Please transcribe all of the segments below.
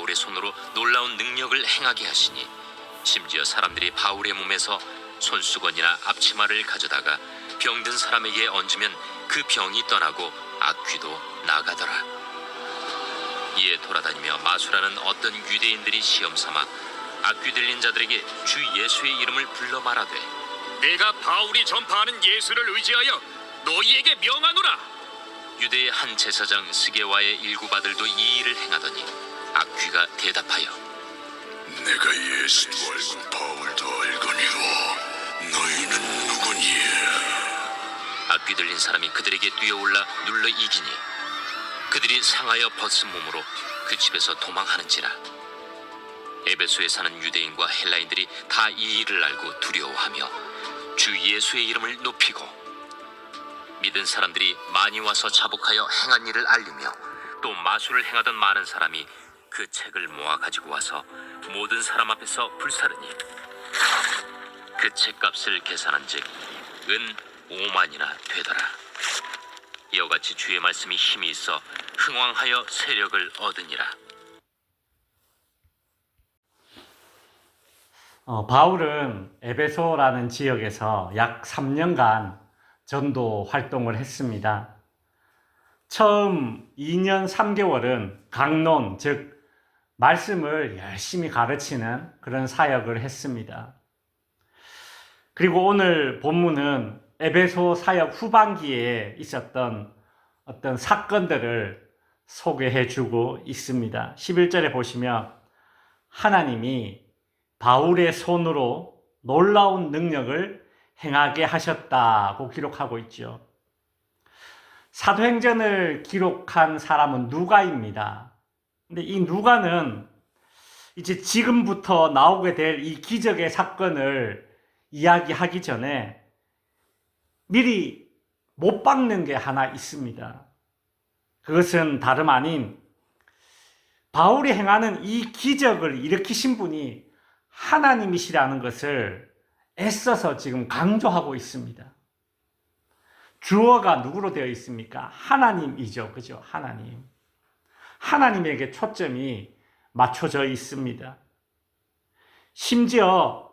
바울의 손으로 놀라운 능력을 행하게 하시니 심지어 사람들이 바울의 몸에서 손수건이나 앞치마를 가져다가 병든 사람에게 얹으면 그 병이 떠나고 악귀도 나가더라. 이에 돌아다니며 마술하는 어떤 유대인들이 시험삼아 악귀 들린 자들에게 주 예수의 이름을 불러 말하되 내가 바울이 전파하는 예수를 의지하여 너희에게 명하노라. 유대의 한 제사장 스게와의 일곱 아들도 이 일을 행하더니 악귀가 대답하여 내가 예수도 알고 바울도 알거니와 너희는 누구냐? 악귀 들린 사람이 그들에게 뛰어올라 눌러 이기니 그들이 상하여 벗은 몸으로 그 집에서 도망하는지라. 에베소에 사는 유대인과 헬라인들이 다 이 일을 알고 두려워하며 주 예수의 이름을 높이고 믿은 사람들이 많이 와서 자복하여 행한 일을 알리며 또 마술을 행하던 많은 사람이 그 책을 모아 가지고 와서 모든 사람 앞에서 불사르니 그 책값을 계산한즉 은 5만이나 되더라. 이와 같이 주의 말씀이 힘이 있어 흥왕하여 세력을 얻으니라. 바울은 에베소라는 지역에서 약 3년간 전도 활동을 했습니다. 처음 2년 3개월은 강론, 즉 말씀을 열심히 가르치는 그런 사역을 했습니다. 그리고 오늘 본문은 에베소 사역 후반기에 있었던 어떤 사건들을 소개해 주고 있습니다. 11절에 보시면 하나님이 바울의 손으로 놀라운 능력을 행하게 하셨다고 기록하고 있죠. 사도행전을 기록한 사람은 누가입니다. 근데 이 누가는 이제 지금부터 나오게 될 이 기적의 사건을 이야기하기 전에 미리 못 박는 게 하나 있습니다. 그것은 다름 아닌 바울이 행하는 이 기적을 일으키신 분이 하나님이시라는 것을 애써서 지금 강조하고 있습니다. 주어가 누구로 되어 있습니까? 하나님이죠. 그죠? 하나님. 하나님에게 초점이 맞춰져 있습니다. 심지어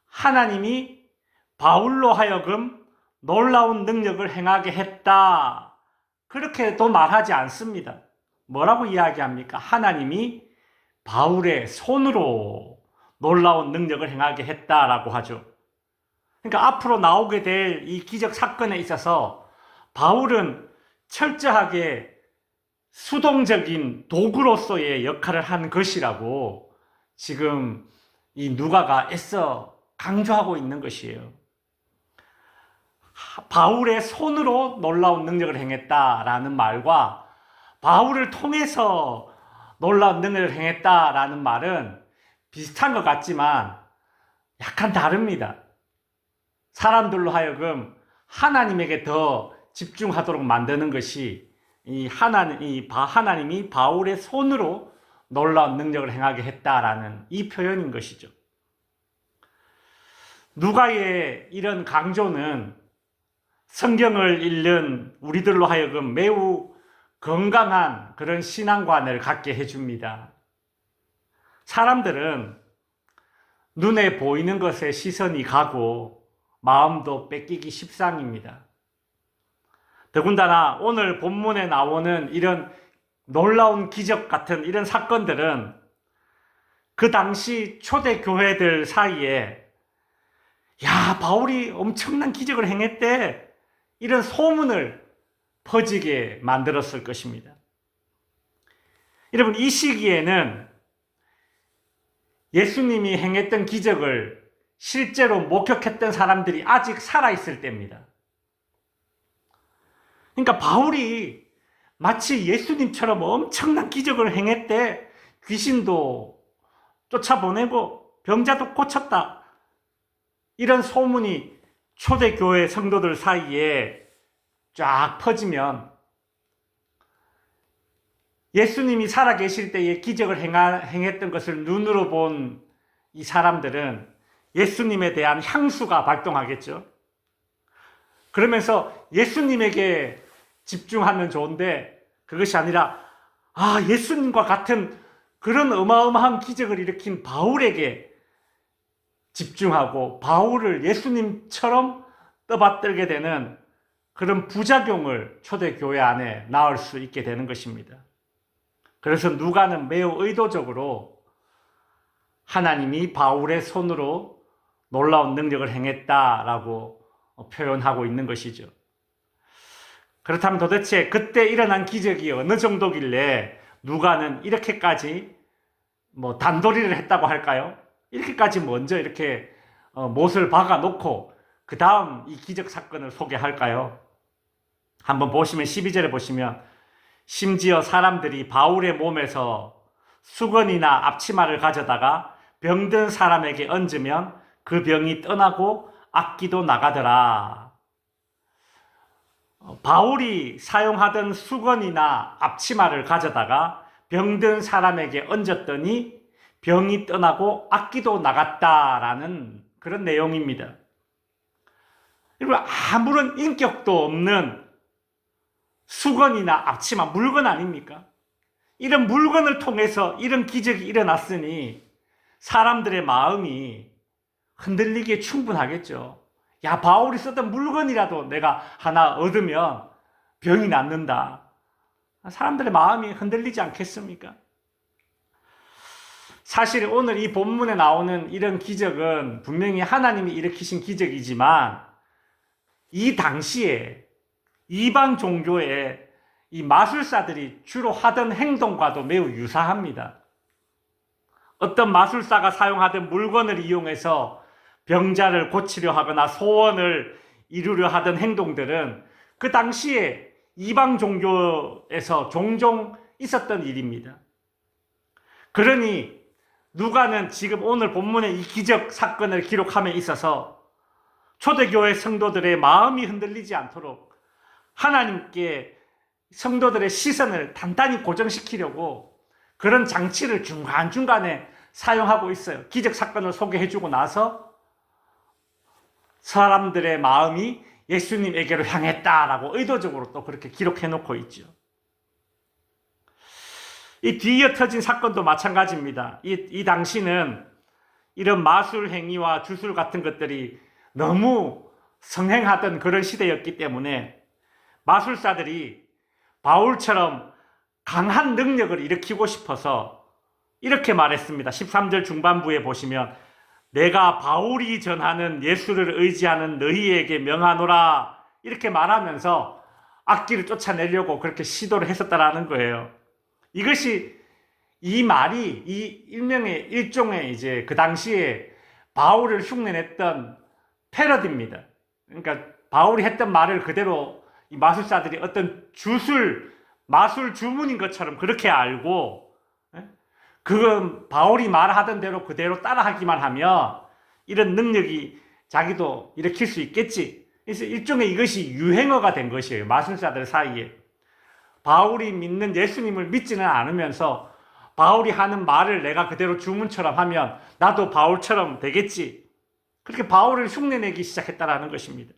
하나님이 바울로 하여금 놀라운 능력을 행하게 했다. 그렇게도 말하지 않습니다. 뭐라고 이야기합니까? 하나님이 바울의 손으로 놀라운 능력을 행하게 했다라고 하죠. 그러니까 앞으로 나오게 될 이 기적 사건에 있어서 바울은 철저하게 수동적인 도구로서의 역할을 한 것이라고 지금 이 누가가 애써 강조하고 있는 것이에요. 바울의 손으로 놀라운 능력을 행했다라는 말과 바울을 통해서 놀라운 능력을 행했다라는 말은 비슷한 것 같지만 약간 다릅니다. 사람들로 하여금 하나님에게 더 집중하도록 만드는 것이 하나님이 바울의 손으로 놀라운 능력을 행하게 했다라는 이 표현인 것이죠. 누가의 이런 강조는 성경을 읽는 우리들로 하여금 매우 건강한 그런 신앙관을 갖게 해줍니다. 사람들은 눈에 보이는 것에 시선이 가고 마음도 뺏기기 십상입니다. 더군다나 오늘 본문에 나오는 이런 놀라운 기적 같은 이런 사건들은 그 당시 초대 교회들 사이에 야, 바울이 엄청난 기적을 행했대. 이런 소문을 퍼지게 만들었을 것입니다. 여러분, 이 시기에는 예수님이 행했던 기적을 실제로 목격했던 사람들이 아직 살아있을 때입니다. 그러니까 바울이 마치 예수님처럼 엄청난 기적을 행했대. 귀신도 쫓아보내고 병자도 고쳤다. 이런 소문이 초대교회 성도들 사이에 쫙 퍼지면 예수님이 살아계실 때에 기적을 행했던 것을 눈으로 본 이 사람들은 예수님에 대한 향수가 발동하겠죠. 그러면서 예수님에게 집중하면 좋은데 그것이 아니라 예수님과 같은 그런 어마어마한 기적을 일으킨 바울에게 집중하고 바울을 예수님처럼 떠받들게 되는 그런 부작용을 초대교회 안에 낳을 수 있게 되는 것입니다. 그래서 누가는 매우 의도적으로 하나님이 바울의 손으로 놀라운 능력을 행했다라고 표현하고 있는 것이죠. 그렇다면 도대체 그때 일어난 기적이 어느 정도길래 누가는 이렇게까지 단도리를 했다고 할까요? 이렇게까지 먼저 이렇게 못을 박아놓고 그 다음 이 기적 사건을 소개할까요? 한번 보시면 12절에 보시면 심지어 사람들이 바울의 몸에서 수건이나 앞치마를 가져다가 병든 사람에게 얹으면 그 병이 떠나고 악기도 나가더라. 바울이 사용하던 수건이나 앞치마를 가져다가 병든 사람에게 얹었더니 병이 떠나고 악기도 나갔다라는 그런 내용입니다. 그리고 아무런 인격도 없는 수건이나 앞치마, 물건 아닙니까? 이런 물건을 통해서 이런 기적이 일어났으니 사람들의 마음이 흔들리기에 충분하겠죠. 야, 바울이 썼던 물건이라도 내가 하나 얻으면 병이 낫는다. 사람들의 마음이 흔들리지 않겠습니까? 사실 오늘 이 본문에 나오는 이런 기적은 분명히 하나님이 일으키신 기적이지만 이 당시에 이방 종교의 이 마술사들이 주로 하던 행동과도 매우 유사합니다. 어떤 마술사가 사용하던 물건을 이용해서 병자를 고치려 하거나 소원을 이루려 하던 행동들은 그 당시에 이방 종교에서 종종 있었던 일입니다. 그러니 누가는 지금 오늘 본문의 이 기적 사건을 기록함에 있어서 초대교회 성도들의 마음이 흔들리지 않도록 하나님께 성도들의 시선을 단단히 고정시키려고 그런 장치를 중간중간에 사용하고 있어요. 기적 사건을 소개해주고 나서 사람들의 마음이 예수님에게로 향했다라고 의도적으로 또 그렇게 기록해놓고 있죠. 이 뒤이어 터진 사건도 마찬가지입니다. 이 당시는 이런 마술 행위와 주술 같은 것들이 너무 성행하던 그런 시대였기 때문에 마술사들이 바울처럼 강한 능력을 일으키고 싶어서 이렇게 말했습니다. 13절 중반부에 보시면 내가 바울이 전하는 예수를 의지하는 너희에게 명하노라 이렇게 말하면서 악기를 쫓아내려고 그렇게 시도를 했었다라는 거예요. 이것이 이 말이 이 일종의 이제 그 당시에 바울을 흉내냈던 패러디입니다. 그러니까 바울이 했던 말을 그대로 이 마술사들이 어떤 마술 주문인 것처럼 그렇게 알고 그건 바울이 말하던 대로 그대로 따라하기만 하면 이런 능력이 자기도 일으킬 수 있겠지. 그래서 일종의 이것이 유행어가 된 것이에요. 마술사들 사이에. 바울이 믿는 예수님을 믿지는 않으면서 바울이 하는 말을 내가 그대로 주문처럼 하면 나도 바울처럼 되겠지. 그렇게 바울을 흉내내기 시작했다라는 것입니다.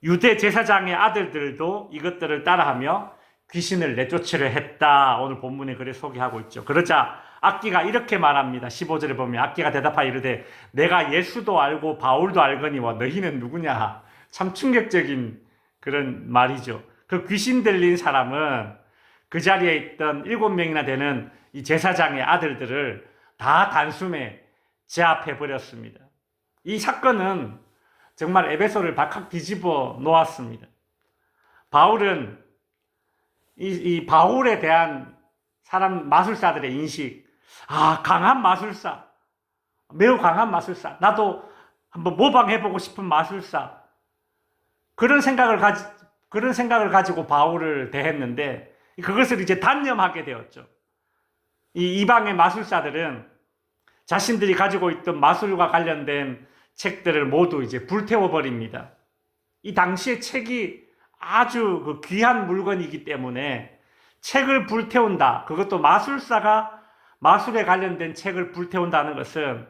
유대 제사장의 아들들도 이것들을 따라하며 귀신을 내쫓으려 했다. 오늘 본문에 그래 소개하고 있죠. 그러자 악기가 이렇게 말합니다. 15절에 보면 악기가 대답하여 이르되 내가 예수도 알고 바울도 알거니와 너희는 누구냐. 참 충격적인 그런 말이죠. 그 귀신 들린 사람은 그 자리에 있던 7명이나 되는 이 제사장의 아들들을 다 단숨에 제압해버렸습니다. 이 사건은 정말 에베소를 박학 뒤집어 놓았습니다. 바울은 이 바울에 대한 마술사들의 인식, 강한 마술사, 매우 강한 마술사, 나도 한번 모방해보고 싶은 마술사, 그런 생각을 가지고 바울을 대했는데 그것을 이제 단념하게 되었죠. 이 이방의 마술사들은 자신들이 가지고 있던 마술과 관련된 책들을 모두 이제 불태워버립니다. 이 당시의 책이 아주 그 귀한 물건이기 때문에 책을 불태운다. 그것도 마술사가 마술에 관련된 책을 불태운다는 것은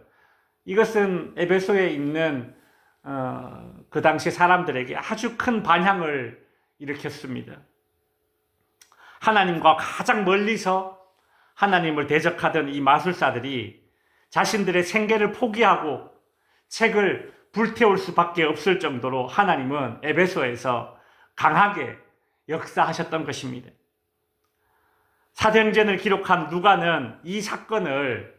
이것은 에베소에 있는 그 당시 사람들에게 아주 큰 반향을 일으켰습니다. 하나님과 가장 멀리서 하나님을 대적하던 이 마술사들이 자신들의 생계를 포기하고 책을 불태울 수밖에 없을 정도로 하나님은 에베소에서 강하게 역사하셨던 것입니다. 사도행전을 기록한 누가는 이 사건을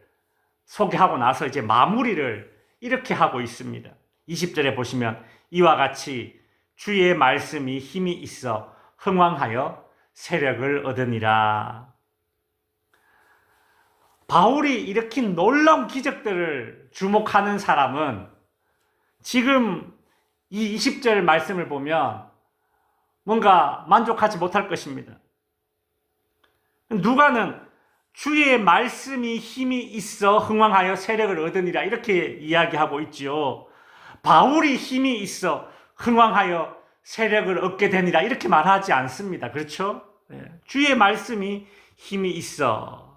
소개하고 나서 이제 마무리를 이렇게 하고 있습니다. 20절에 보시면 이와 같이 주의 말씀이 힘이 있어 흥왕하여 세력을 얻으니라. 바울이 일으킨 놀라운 기적들을 주목하는 사람은 지금 이 20절 말씀을 보면 뭔가 만족하지 못할 것입니다. 누가는 주의 말씀이 힘이 있어 흥왕하여 세력을 얻으니라 이렇게 이야기하고 있지요. 바울이 힘이 있어 흥왕하여 세력을 얻게 되니라 이렇게 말하지 않습니다. 그렇죠? 주의 말씀이 힘이 있어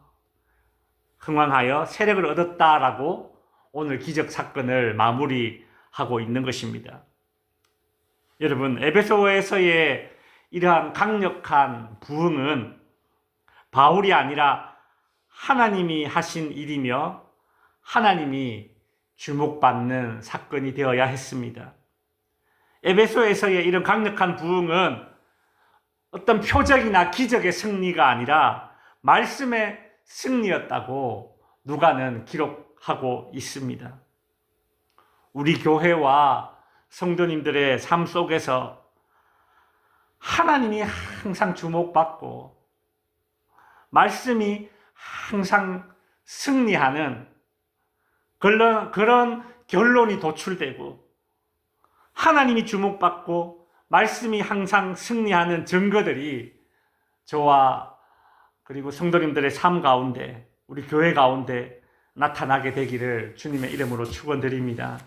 흥왕하여 세력을 얻었다라고 오늘 기적 사건을 마무리하고 있는 것입니다. 여러분, 에베소에서의 이러한 강력한 부흥은 바울이 아니라 하나님이 하신 일이며 하나님이 주목받는 사건이 되어야 했습니다. 에베소에서의 이런 강력한 부흥은 어떤 표적이나 기적의 승리가 아니라 말씀의 승리였다고 누가는 기록하고 있습니다. 우리 교회와 성도님들의 삶 속에서 하나님이 항상 주목받고 말씀이 항상 승리하는 그런 결론이 도출되고 하나님이 주목받고 말씀이 항상 승리하는 증거들이 저와 그리고 성도님들의 삶 가운데 우리 교회 가운데 나타나게 되기를 주님의 이름으로 축원드립니다.